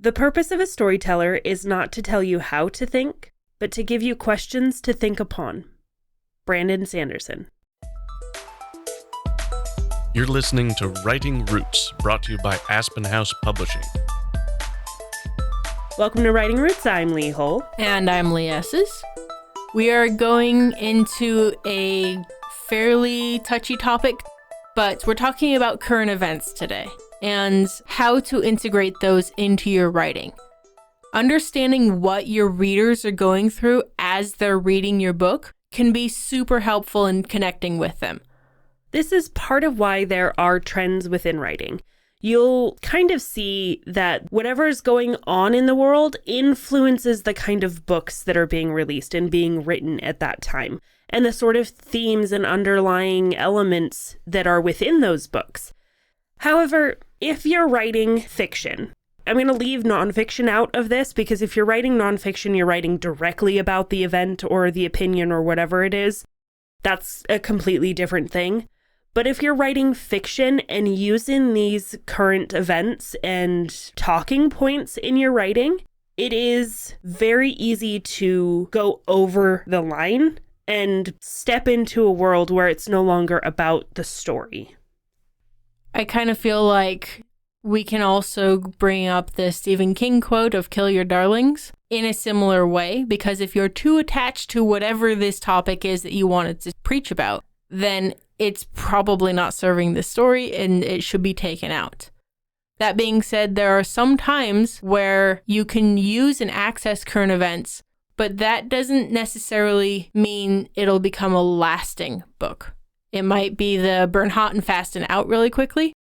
The purpose of a storyteller is not to tell you how to think, but to give you questions to think upon. Brandon Sanderson. You're listening to Writing Roots, brought to you by Aspen House Publishing. Welcome to Writing Roots. I'm Lee Hull. And I'm Lee Esses. We are going into a fairly touchy topic, but we're talking about current events today and how to integrate those into your writing. Understanding what your readers are going through as they're reading your book can be super helpful in connecting with them. This is part of why there are trends within writing. You'll kind of see that whatever is going on in the world influences the kind of books that are being released and being written at that time, and the sort of themes and underlying elements that are within those books. However, if you're writing fiction, I'm going to leave nonfiction out of this because if you're writing nonfiction, you're writing directly about the event or the opinion or whatever it is. That's a completely different thing. But if you're writing fiction and using these current events and talking points in your writing, it is very easy to go over the line and step into a world where it's no longer about the story. I kind of feel like we can also bring up the Stephen King quote of "kill your darlings" in a similar way, because if you're too attached to whatever this topic is that you wanted to preach about, then it's probably not serving the story and it should be taken out. That being said, there are some times where you can use and access current events, but that doesn't necessarily mean it'll become a lasting book. It might be the burn hot and fast and out really quickly.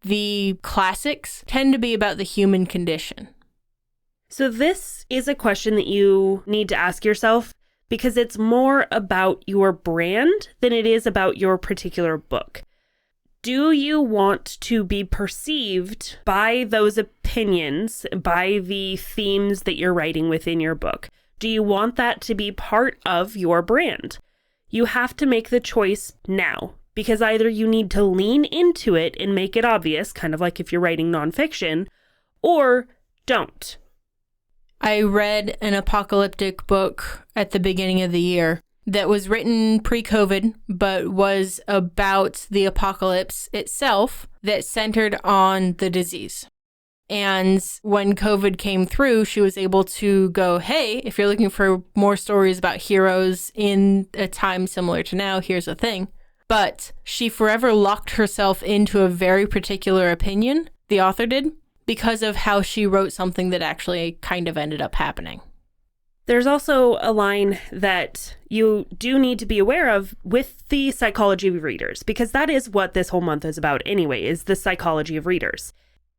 The classics tend to be about the human condition. So this is a question that you need to ask yourself because it's more about your brand than it is about your particular book. Do you want to be perceived by those opinions, by the themes that you're writing within your book? Do you want that to be part of your brand? You have to make the choice now, because either you need to lean into it and make it obvious, kind of like if you're writing nonfiction, or don't. I read an apocalyptic book at the beginning of the year that was written pre-COVID, but was about the apocalypse itself that centered on the disease. And when COVID came through, she was able to go, hey, if you're looking for more stories about heroes in a time similar to now, here's a thing. But she forever locked herself into a very particular opinion, the author did, because of how she wrote something that actually kind of ended up happening. There's also a line that you do need to be aware of with the psychology of readers, because that is what this whole month is about anyway, is the psychology of readers.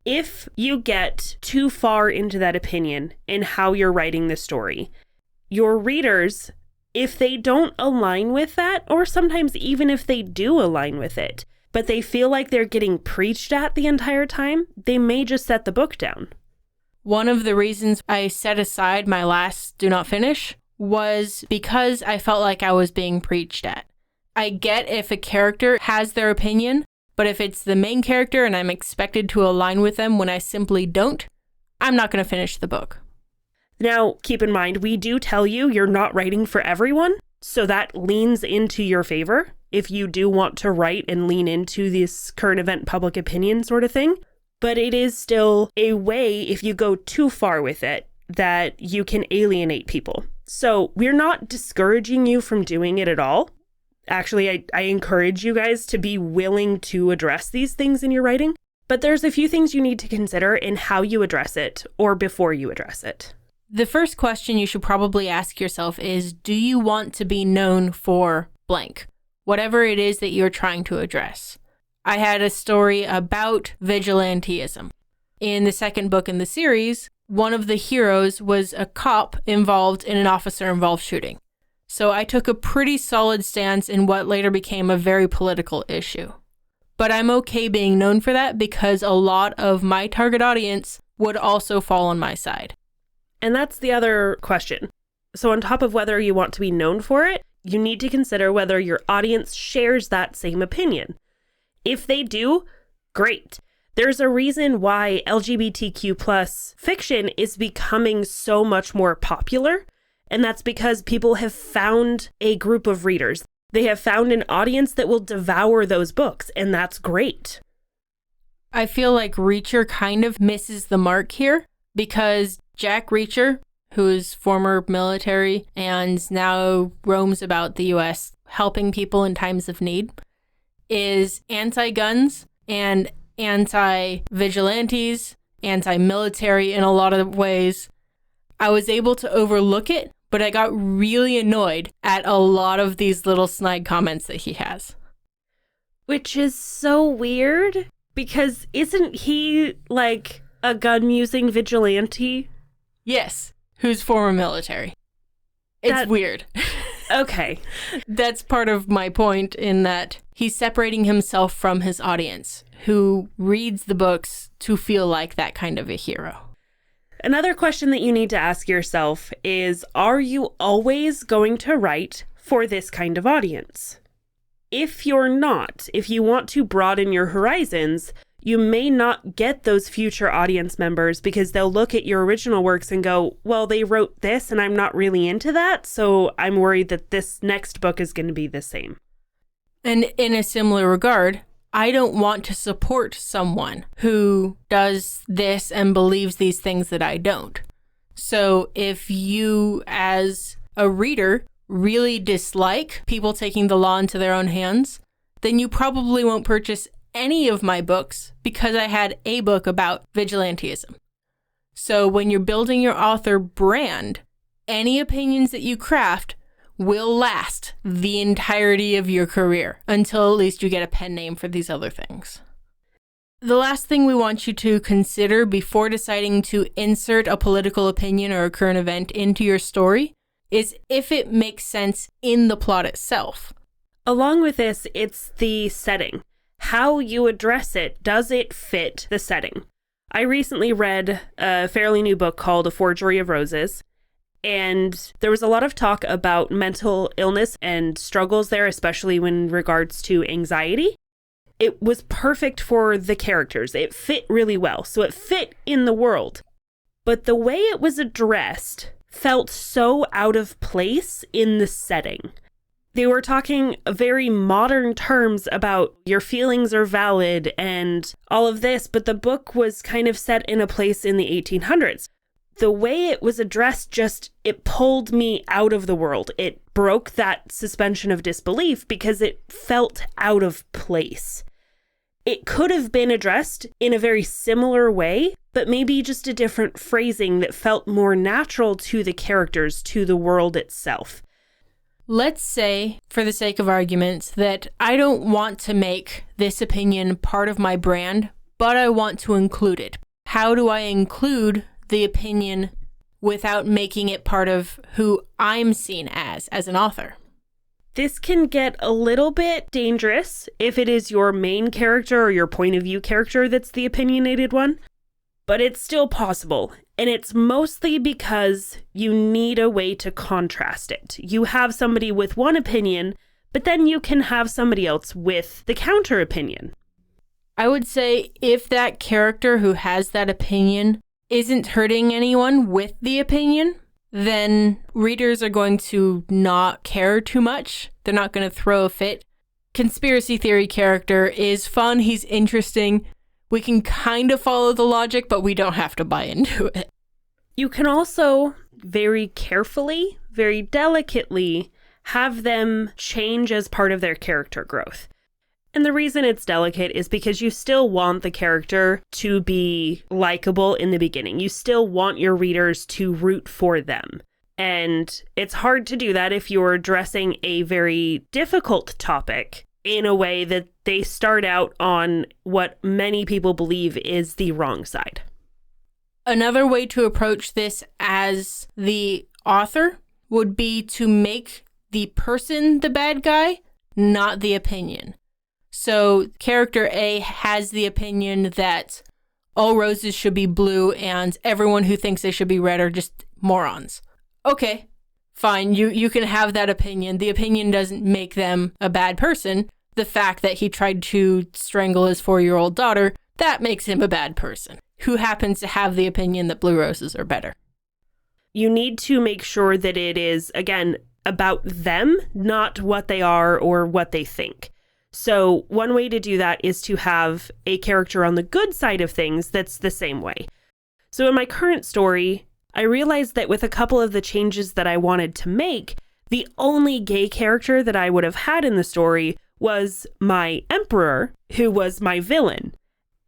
If you get too far into that opinion in how you're writing the story, your readers, if they don't align with that, or sometimes even if they do align with it, but they feel like they're getting preached at the entire time, they may just set the book down. One of the reasons I set aside my last Do Not Finish was because I felt like I was being preached at. I get if a character has their opinion, but if it's the main character and I'm expected to align with them when I simply don't, I'm not going to finish the book. Now, keep in mind, we do tell you you're not writing for everyone, so that leans into your favor if you do want to write and lean into this current event public opinion sort of thing. But it is still a way, if you go too far with it, that you can alienate people. So we're not discouraging you from doing it at all. Actually, I encourage you guys to be willing to address these things in your writing. But there's a few things you need to consider in how you address it or before you address it. The first question you should probably ask yourself is, do you want to be known for blank? Whatever it is that you're trying to address. I had a story about vigilantism. In the second book in the series, one of the heroes was a cop involved in an officer-involved shooting. So I took a pretty solid stance in what later became a very political issue. But I'm okay being known for that because a lot of my target audience would also fall on my side. And that's the other question. So on top of whether you want to be known for it, you need to consider whether your audience shares that same opinion. If they do, great. There's a reason why LGBTQ plus fiction is becoming so much more popular, and that's because people have found a group of readers. They have found an audience that will devour those books, and that's great. I feel like Reacher kind of misses the mark here because Jack Reacher, who is former military and now roams about the US helping people in times of need, is anti-guns and anti-vigilantes, anti-military in a lot of ways. I was able to overlook it, but I got really annoyed at a lot of these little snide comments that he has. Which is so weird, because isn't he like a gun-using vigilante? Yes, who's former military. It's weird. Okay. That's part of my point in that he's separating himself from his audience, who reads the books to feel like that kind of a hero. Another question that you need to ask yourself is, are you always going to write for this kind of audience? If you're not, if you want to broaden your horizons, you may not get those future audience members because they'll look at your original works and go, well, they wrote this and I'm not really into that, so I'm worried that this next book is going to be the same. And in a similar regard, I don't want to support someone who does this and believes these things that I don't. So if you, as a reader, really dislike people taking the law into their own hands, then you probably won't purchase any of my books because I had a book about vigilantism. So when you're building your author brand, any opinions that you craft will last the entirety of your career until at least you get a pen name for these other things. The last thing we want you to consider before deciding to insert a political opinion or a current event into your story is if it makes sense in the plot itself. Along with this, it's the setting. How you address it, does it fit the setting? I recently read a fairly new book called A Forgery of Roses, and there was a lot of talk about mental illness and struggles there, especially in regards to anxiety. It was perfect for the characters. It fit really well, so it fit in the world. But the way it was addressed felt so out of place in the setting. They were talking very modern terms about your feelings are valid and all of this, but the book was kind of set in a place in the 1800s. The way it was addressed it pulled me out of the world. It broke that suspension of disbelief because it felt out of place. It could have been addressed in a very similar way, but maybe just a different phrasing that felt more natural to the characters, to the world itself. Let's say, for the sake of argument, that I don't want to make this opinion part of my brand, but I want to include it. How do I include the opinion without making it part of who I'm seen as an author? This can get a little bit dangerous if it is your main character or your point of view character that's the opinionated one, but it's still possible. And it's mostly because you need a way to contrast it. You have somebody with one opinion, but then you can have somebody else with the counter opinion. I would say if that character who has that opinion isn't hurting anyone with the opinion, then readers are going to not care too much. They're not going to throw a fit. Conspiracy theory character is fun. He's interesting. We can kind of follow the logic, but we don't have to buy into it. You can also very carefully, very delicately have them change as part of their character growth. And the reason it's delicate is because you still want the character to be likable in the beginning. You still want your readers to root for them. And it's hard to do that if you're addressing a very difficult topic in a way that they start out on what many people believe is the wrong side. Another way to approach this as the author would be to make the person the bad guy, not the opinion. So character A has the opinion that all roses should be blue and everyone who thinks they should be red are just morons. Okay, fine, you can have that opinion. The opinion doesn't make them a bad person. The fact that he tried to strangle his 4-year-old daughter that makes him a bad person who happens to have the opinion that blue roses are better. You need to make sure that it is, again, about them, not what they are or what they think. So one way to do that is to have a character on the good side of things that's the same way. So in my current story, I realized that with a couple of the changes that I wanted to make, the only gay character that I would have had in the story was my emperor, who was my villain.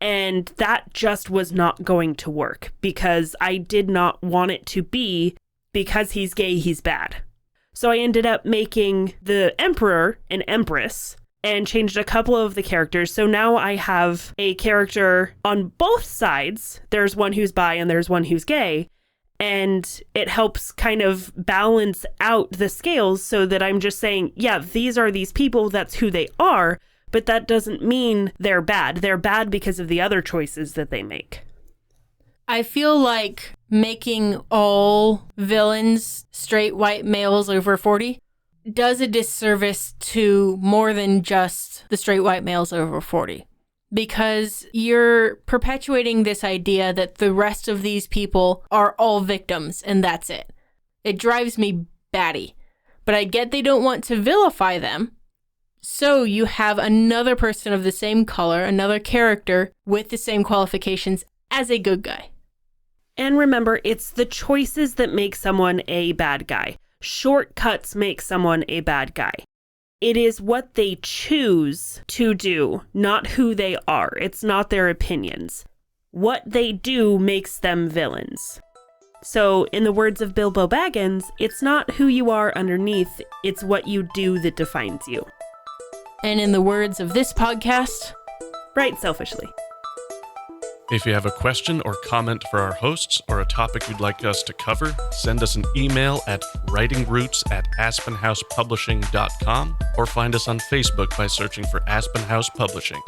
And that just was not going to work because I did not want it to be because he's gay, he's bad. So I ended up making the emperor an empress and changed a couple of the characters. So now I have a character on both sides. There's one who's bi and there's one who's gay. And it helps kind of balance out the scales so that I'm just saying, yeah, these are these people, that's who they are. But that doesn't mean they're bad. They're bad because of the other choices that they make. I feel like making all villains straight white males over 40 does a disservice to more than just the straight white males over 40. Because you're perpetuating this idea that the rest of these people are all victims and that's it. It drives me batty. But I get they don't want to vilify them. So you have another person of the same color, another character with the same qualifications as a good guy. And remember, it's the choices that make someone a bad guy. Shortcuts make someone a bad guy. It is what they choose to do, not who they are. It's not their opinions. What they do makes them villains. So, in the words of Bilbo Baggins, it's not who you are underneath, it's what you do that defines you. And in the words of this podcast, write selfishly. If you have a question or comment for our hosts or a topic you'd like us to cover, send us an email at writingroots@aspenhousepublishing.com or find us on Facebook by searching for Aspen House Publishing.